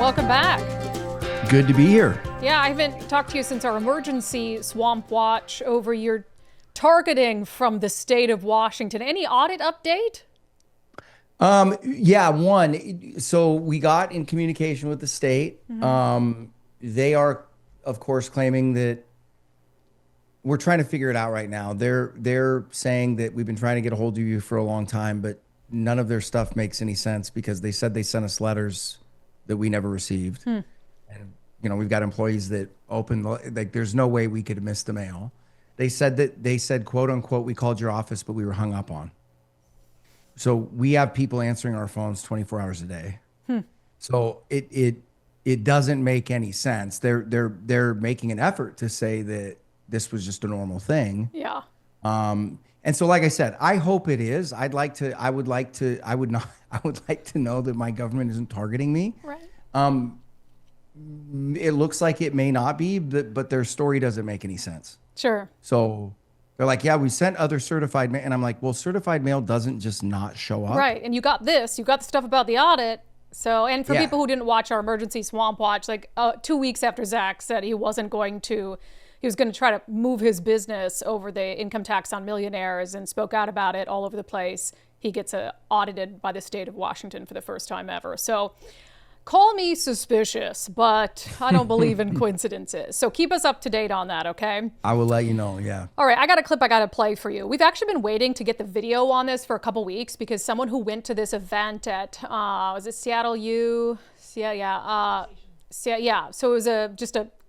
welcome back. Good to be here. Yeah, I haven't talked to you since our emergency swamp watch over your targeting from the state of Washington. Any audit update? Yeah, one. So we got in communication with the state. They are, of course, claiming that we're trying to figure it out right now. They're saying that we've been trying to get a hold of you for a long time, but none of their stuff makes any sense because they said they sent us letters that we never received. And, we've got employees that opened, like, there's no way we could have missed the mail. They said, quote unquote, we called your office, but we were hung up on. So we have people answering our phones 24 hours a day. So it doesn't make any sense. They're making an effort to say that this was just a normal thing. Yeah. And so, like I said, I hope it is. I would like to know that my government isn't targeting me. Right. It looks like it may not be, but their story doesn't make any sense. Sure. So they're like, yeah, we sent other certified mail. And I'm like, well, certified mail doesn't just not show up. Right. And you got the stuff about the audit. So, and for people who didn't watch our emergency swamp watch, like 2 weeks after Zach said he was going to try to move his business over the income tax on millionaires and spoke out about it all over the place, he gets audited by the state of Washington for the first time ever. So call me suspicious, but I don't believe in coincidences. So keep us up to date on that, okay? I will let you know, yeah. All right, I got a clip I got to play for you. We've actually been waiting to get the video on this for a couple weeks because someone who went to this event at, was it Seattle U? Yeah. So it was an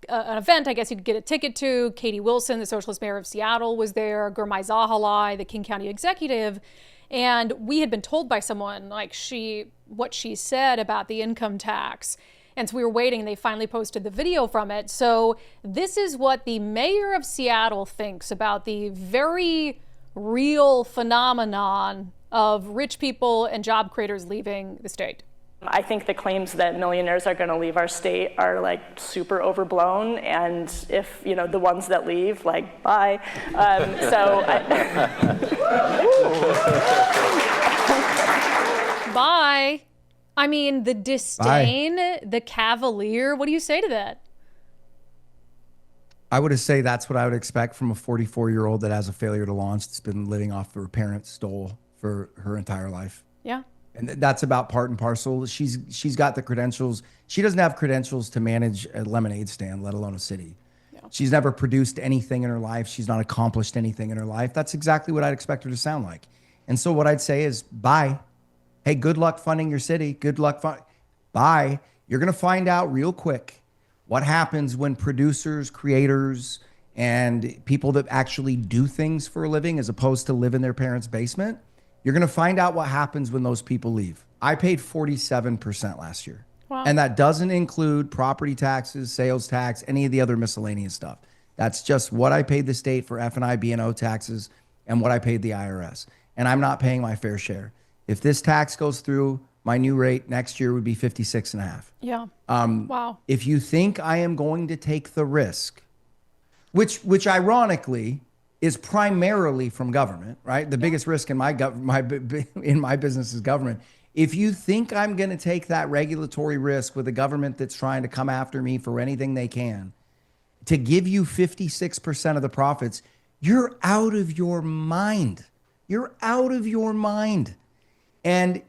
event, I guess you could get a ticket to. Katie Wilson, the socialist mayor of Seattle, was there. Gurmai Zahalai, the King County executive. And we had been told by someone, like, what she said about the income tax. And so we were waiting, and they finally posted the video from it. So this is what the mayor of Seattle thinks about the very real phenomenon of rich people and job creators leaving the state. I think the claims that millionaires are going to leave our state are like super overblown, and if the ones that leave, like, bye. Bye. I mean, the disdain, the cavalier. What do you say to that? I would say that's what I would expect from a 44-year-old that has a failure to launch that's been living off her parents stole for her entire life. Yeah. And that's about part and parcel. She's got the credentials. She doesn't have credentials to manage a lemonade stand, let alone a city. Yeah. She's never produced anything in her life. She's not accomplished anything in her life. That's exactly what I'd expect her to sound like. And so what I'd say is, bye. Hey, good luck funding your city. Good luck. Bye. You're going to find out real quick what happens when producers, creators, and people that actually do things for a living as opposed to live in their parents' basement. You're going to find out what happens when those people leave. I paid 47% last year. Wow. And that doesn't include property taxes, sales tax, any of the other miscellaneous stuff. That's just what I paid the state for F&I, B&O taxes and what I paid the IRS. And I'm not paying my fair share. If this tax goes through, my new rate next year would be 56.5. Yeah. Wow. If you think I am going to take the risk, which ironically is primarily from government, right? The biggest risk in my business is government. If you think I'm going to take that regulatory risk with a government that's trying to come after me for anything they can to give you 56% of the profits, you're out of your mind. You're out of your mind. And,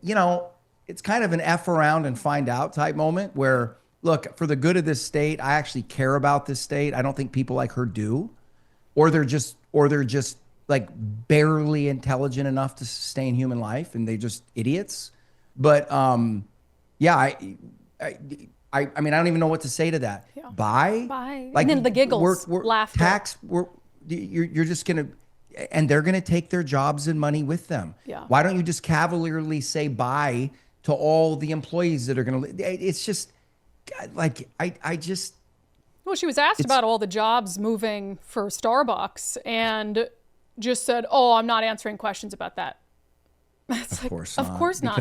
it's kind of an F around and find out type moment where, look, for the good of this state, I actually care about this state. I don't think people like her do. Or they're just like barely intelligent enough to sustain human life, and they just idiots. But yeah, I mean, I don't even know what to say to that. Yeah. Bye. Like, and then the giggles, laughter. You're just gonna, and they're gonna take their jobs and money with them. Yeah. Why don't you just cavalierly say bye to all the employees that are gonna? It's just like I just. Well, she was asked about all the jobs moving for Starbucks and just said, "Oh, I'm not answering questions about that." Of course not. Of course not.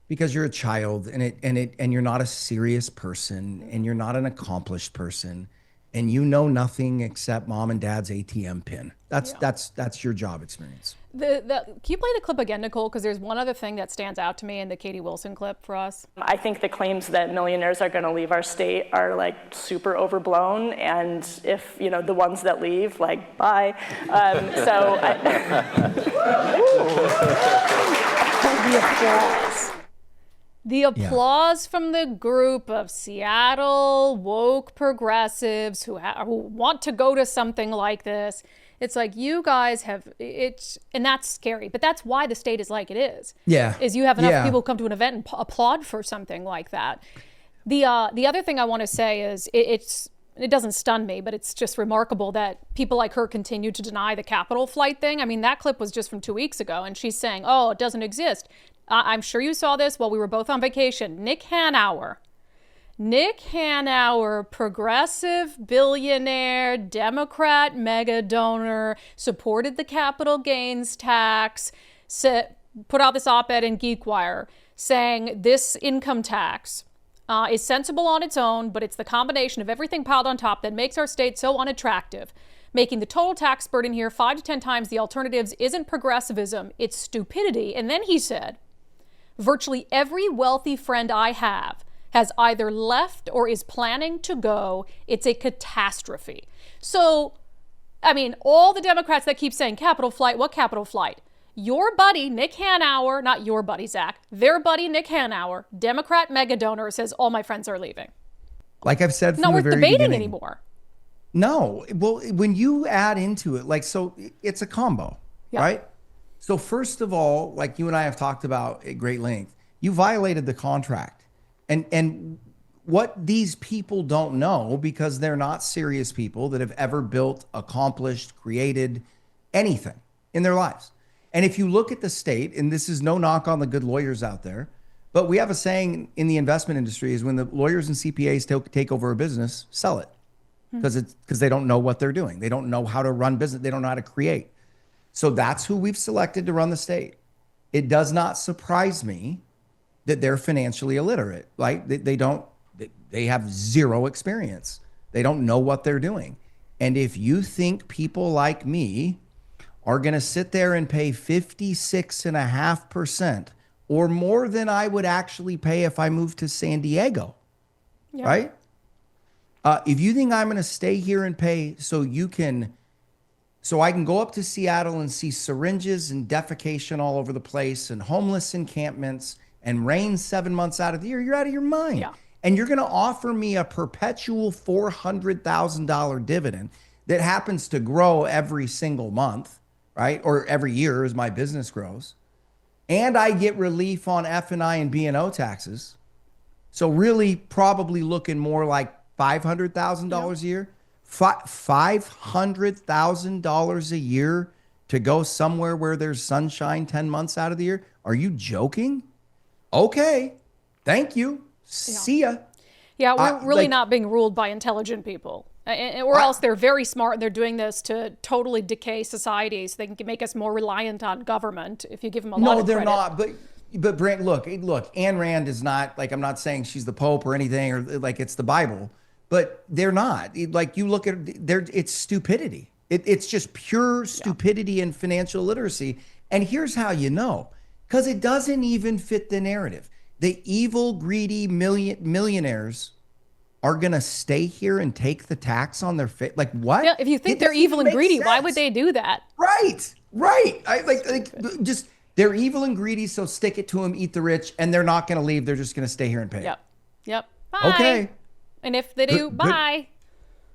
Because you're a child and you're not a serious person and you're not an accomplished person. and you know nothing except mom and dad's ATM pin. That's Yeah. that's your job experience. Can you play the clip again, Nicole? Because there's one other thing that stands out to me in the Katie Wilson clip for us. I think the claims that millionaires are going to leave our state are like super overblown, and if the ones that leave, like bye. The applause. The applause from the group of Seattle woke progressives who want to go to something like this. It's like, you guys have and that's scary, but that's why the state is like it is. Yeah. Is you have enough people come to an event and applaud for something like that. The other thing I want to say is it doesn't stun me, but it's just remarkable that people like her continue to deny the Capitol flight thing. I mean, that clip was just from 2 weeks ago, and she's saying, oh, it doesn't exist. I'm sure you saw this while we were both on vacation. Nick Hanauer, progressive billionaire, Democrat mega donor, supported the capital gains tax, put out this op-ed in GeekWire saying this income tax is sensible on its own, but it's the combination of everything piled on top that makes our state so unattractive. Making the total tax burden here 5 to 10 times the alternatives isn't progressivism, it's stupidity. And then he said, virtually every wealthy friend I have has either left or is planning to go. It's a catastrophe. So, I mean, all the Democrats that keep saying capital flight, what capital flight? Your buddy, Nick Hanauer, not your buddy, Zach, their buddy, Nick Hanauer, Democrat mega donor, says all my friends are leaving. Like I've said from not the worth very debating beginning. anymore. No. Well, when you add into it, like, so it's a combo, right? So first of all, like you and I have talked about at great length, you violated the contract. And what these people don't know, because they're not serious people that have ever built, accomplished, created anything in their lives. And if you look at the state, and this is no knock on the good lawyers out there, but we have a saying in the investment industry is when the lawyers and CPAs take over a business, sell it. Because they don't know what they're doing. They don't know how to run business. They don't know how to create. So that's who we've selected to run the state. It does not surprise me that they're financially illiterate. Like they have zero experience. They don't know what they're doing. And if you think people like me are going to sit there and pay 56.5% or more than I would actually pay if I moved to San Diego, right? If you think I'm going to stay here and pay so I can go up to Seattle and see syringes and defecation all over the place and homeless encampments and rain 7 months out of the year, you're out of your mind. Yeah. And you're going to offer me a perpetual $400,000 dividend that happens to grow every single month, right? Or every year as my business grows. And I get relief on F&I and B&O taxes. So really probably looking more like $500,000 a year. $500,000 a year to go somewhere where there's sunshine 10 months out of the year? Are you joking? Okay. Thank you. See ya. Yeah, we're really not being ruled by intelligent people. Or else they're very smart and they're doing this to totally decay society so they can make us more reliant on government if you give them a lot of credit. No, they're not. But Brent, look, Ayn Rand is not, like, I'm not saying she's the Pope or anything, or like it's the Bible, but they're not. Like, you look at it's stupidity. It's just pure stupidity and financial literacy. And here's how you know, because it doesn't even fit the narrative. The evil, greedy millionaires are going to stay here and take the tax on their face. Like, what? Yeah, if you think they're evil and greedy, why would they do that? Right. Just they're evil and greedy, so stick it to them, eat the rich, and they're not going to leave. They're just going to stay here and pay. Yep. Bye. Okay. And if they do, bye.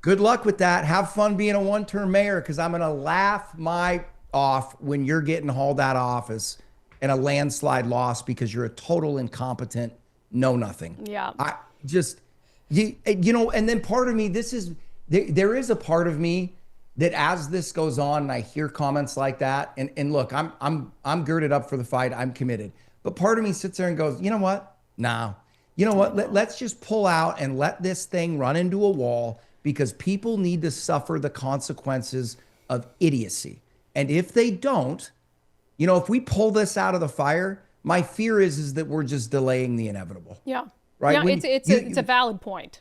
Good luck with that. Have fun being a one-term mayor, because I'm going to laugh my off when you're getting hauled out of office in a landslide loss because you're a total incompetent know-nothing. Yeah. And then part of me, there is a part of me that as this goes on and I hear comments like that, and look, I'm girded up for the fight. I'm committed. But part of me sits there and goes, you know what? No. You know what? Let's just pull out and let this thing run into a wall, because people need to suffer the consequences of idiocy. And if they don't, if we pull this out of the fire, my fear is that we're just delaying the inevitable. Yeah. Right? Yeah, it's a valid point.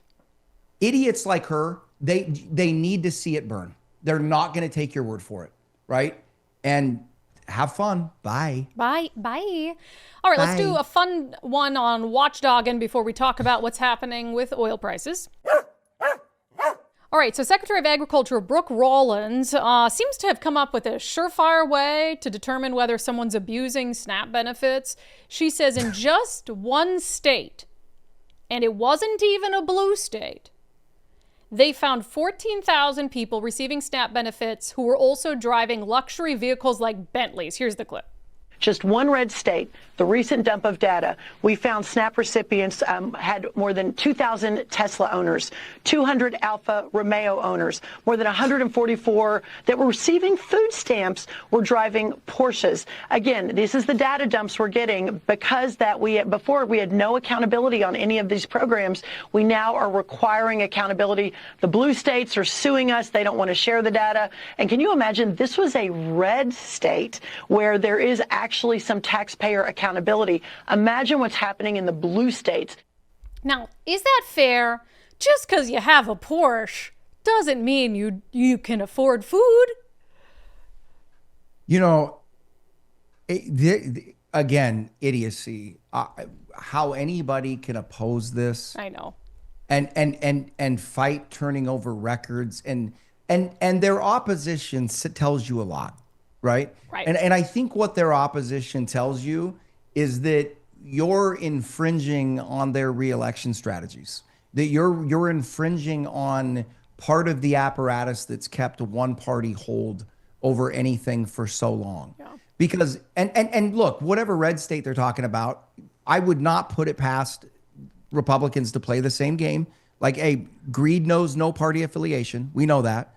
Idiots like her they need to see it burn. They're not going to take your word for it, right? And have fun. Bye. Bye. Bye. All right, let's do Bye. a fun one on watchdogging before we talk about what's happening with oil prices. All right, so Secretary of Agriculture Brooke Rollins seems to have come up with a surefire way to determine whether someone's abusing SNAP benefits. She says in just one state, and it wasn't even a blue state, they found 14,000 people receiving SNAP benefits who were also driving luxury vehicles like Bentleys. Here's the clip. Just one red state, the recent dump of data, we found SNAP recipients had more than 2,000 Tesla owners, 200 Alfa Romeo owners, more than 144 that were receiving food stamps were driving Porsches. Again, this is the data dumps we're getting because before we had no accountability on any of these programs. We now are requiring accountability. The blue states are suing us. They don't want to share the data. And can you imagine, this was a red state where there is actually some taxpayer accountability. Imagine what's happening in the blue states. Now, is that fair? Just because you have a Porsche doesn't mean you can afford food. You know, again, idiocy. How anybody can oppose this. I know. And fight turning over records and their opposition tells you a lot. Right. Right. And I think what their opposition tells you is that you're infringing on their reelection strategies, that you're infringing on part of the apparatus that's kept one party hold over anything for so long. Yeah. Because and look, whatever red state they're talking about, I would not put it past Republicans to play the same game. Like, hey, greed knows no party affiliation. We know that.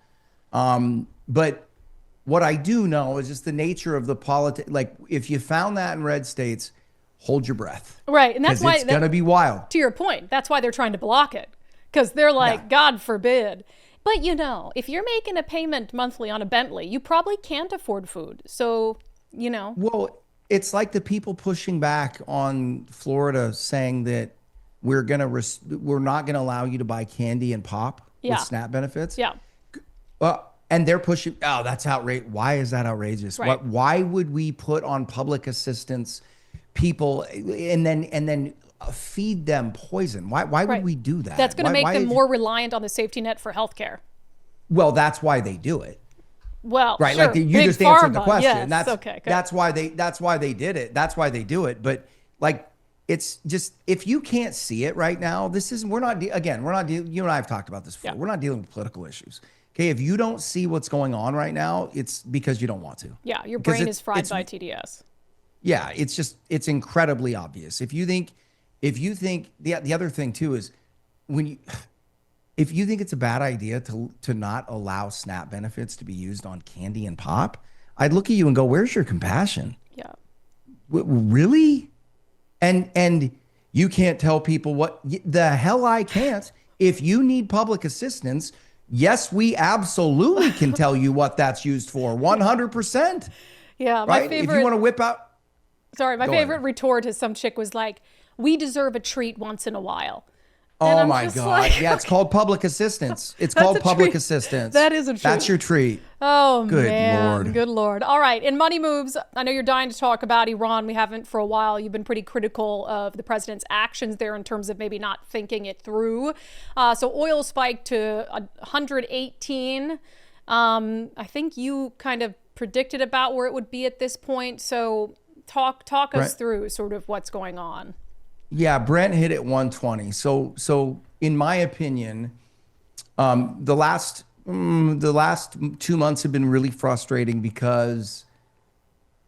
But what I do know is just the nature of the politics. Like, if you found that in red states, hold your breath. Right. And that's why it's going to be wild. To your point, that's why they're trying to block it, because they're like, God forbid. But, you know, if you're making a payment monthly on a Bentley, you probably can't afford food. So, you know. Well, it's like the people pushing back on Florida saying that we're not going to allow you to buy candy and pop with SNAP benefits. Yeah. Well, and they're pushing, oh, that's outrageous. Why is that outrageous? Right. Why would we put on public assistance people and then feed them poison? Why would we do that? That's going to make them more reliant on the safety net for healthcare. Well, that's why they do it. Well, right. Sure. Like you Big just answered the pharma. question. Yes. That's okay. That's why they did it. That's why they do it. But like, it's just, if you can't see it right now, you and I have talked about this before. Yeah. We're not dealing with political issues. Okay, if you don't see what's going on right now, it's because you don't want to. Yeah, your brain is fried by TDS. Yeah, it's incredibly obvious. If you think the other thing too is if you think it's a bad idea to not allow SNAP benefits to be used on candy and pop, I'd look at you and go, "Where's your compassion?" Yeah. Really? And you can't tell people what the hell I can't. If you need public assistance, yes, we absolutely can tell you what that's used for. 100%. Yeah. My favorite. If you want to whip out. Sorry, my favorite retort is some chick was like, "We deserve a treat once in a while." Oh my God. Like, yeah, it's called public assistance. It's called public assistance. That is a treat. That's your treat. Oh, Good man. Lord. Good Lord. All right. In Money Moves, I know you're dying to talk about Iran. We haven't for a while. You've been pretty critical of the president's actions there in terms of maybe not thinking it through. So oil spiked to 118. I think you kind of predicted about where it would be at this point. So talk us through sort of what's going on. Yeah, Brent hit at 120. So in my opinion, the last 2 months have been really frustrating because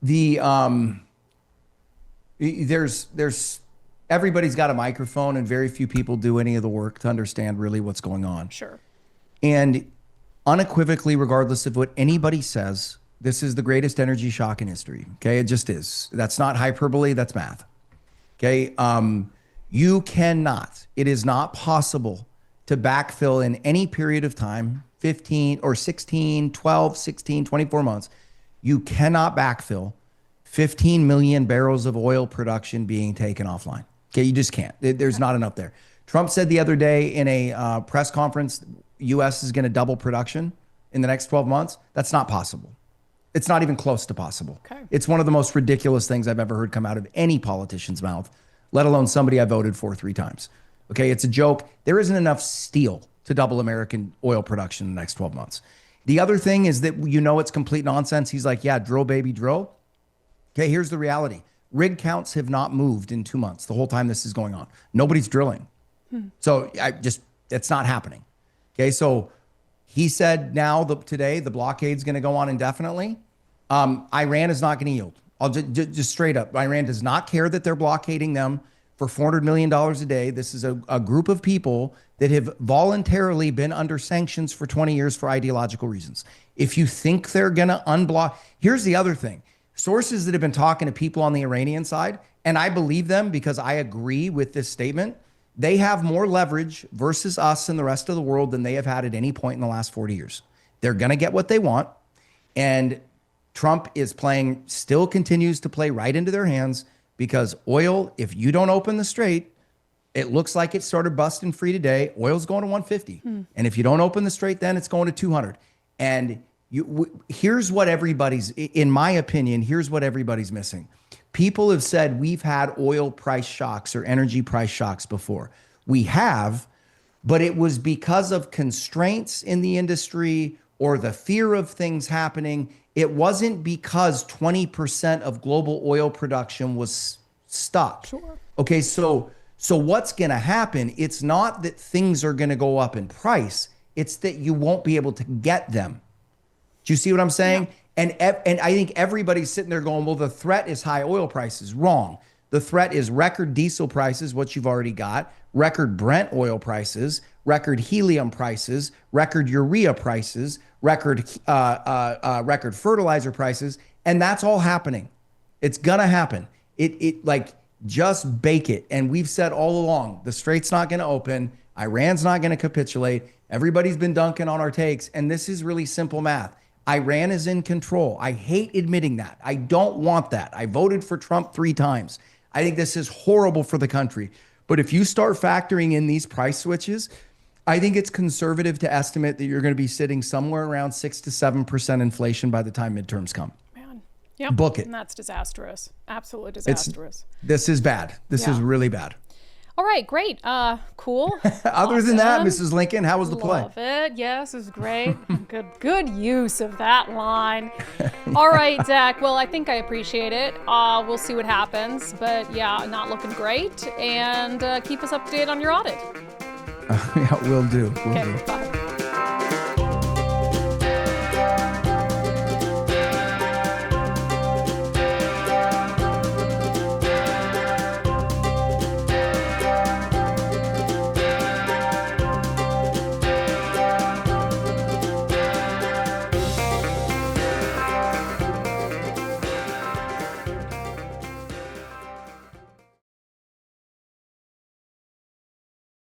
there's everybody's got a microphone and very few people do any of the work to understand really what's going on. Sure. And unequivocally, regardless of what anybody says, this is the greatest energy shock in history. Okay, it just is. That's not hyperbole. That's math. Okay, you cannot, it is not possible to backfill in any period of time, 15 or 16, 12, 16, 24 months. You cannot backfill 15 million barrels of oil production being taken offline. Okay, you just can't. There's not enough there. Trump said the other day in a press conference, U.S. is going to double production in the next 12 months. That's not possible. It's not even close to possible. Okay. It's one of the most ridiculous things I've ever heard come out of any politician's mouth, let alone somebody I voted for 3 times. Okay, it's a joke. There isn't enough steel to double American oil production in the next 12 months. The other thing is that it's complete nonsense. He's like, yeah, drill, baby, drill. Okay, here's the reality. Rig counts have not moved in 2 months the whole time this is going on. Nobody's drilling. So it's not happening. Okay, so he said today the blockade's going to go on indefinitely. Iran is not going to yield. I'll just straight up. Iran does not care that they're blockading them for $400 million a day. This is a group of people that have voluntarily been under sanctions for 20 years for ideological reasons. If you think they're going to unblock, here's the other thing. Sources that have been talking to people on the Iranian side, and I believe them because I agree with this statement, they have more leverage versus us and the rest of the world than they have had at any point in the last 40 years. They're going to get what they want. And Trump still continues to play right into their hands because oil, if you don't open the strait, it looks like it started busting free today. Oil's going to 150. And if you don't open the strait, then it's going to 200. And here's what in my opinion, here's what everybody's missing. People have said we've had oil price shocks or energy price shocks before. We have, but it was because of constraints in the industry or the fear of things happening. It wasn't because 20% of global oil production was stuck. Sure. Okay, so what's going to happen? It's not that things are going to go up in price. It's that you won't be able to get them. Do you see what I'm saying? Yeah. And I think everybody's sitting there going, well, the threat is high oil prices. Wrong. The threat is record diesel prices, what you've already got, record Brent oil prices, record helium prices, record urea prices, record fertilizer prices, and that's all happening. It's gonna happen. Just bake it. And we've said all along, the strait's not gonna open, Iran's not gonna capitulate. Everybody's been dunking on our takes, and this is really simple math. Iran is in control. I hate admitting that. I don't want that. I voted for Trump 3 times. I think this is horrible for the country. But if you start factoring in these price switches, I think it's conservative to estimate that you're going to be sitting somewhere around 6 to 7% inflation by the time midterms come. Man, yep. Book it. And that's disastrous. Absolutely disastrous. This is bad. This is really bad. All right, great. Cool. Other than that, Mrs. Lincoln, how was the play? Love it. Yes, it was great. Good use of that line. All right, Zach. Well, I think I appreciate it. We'll see what happens. But yeah, not looking great. And keep us updated on your audit. Yeah, will do. Okay, bye.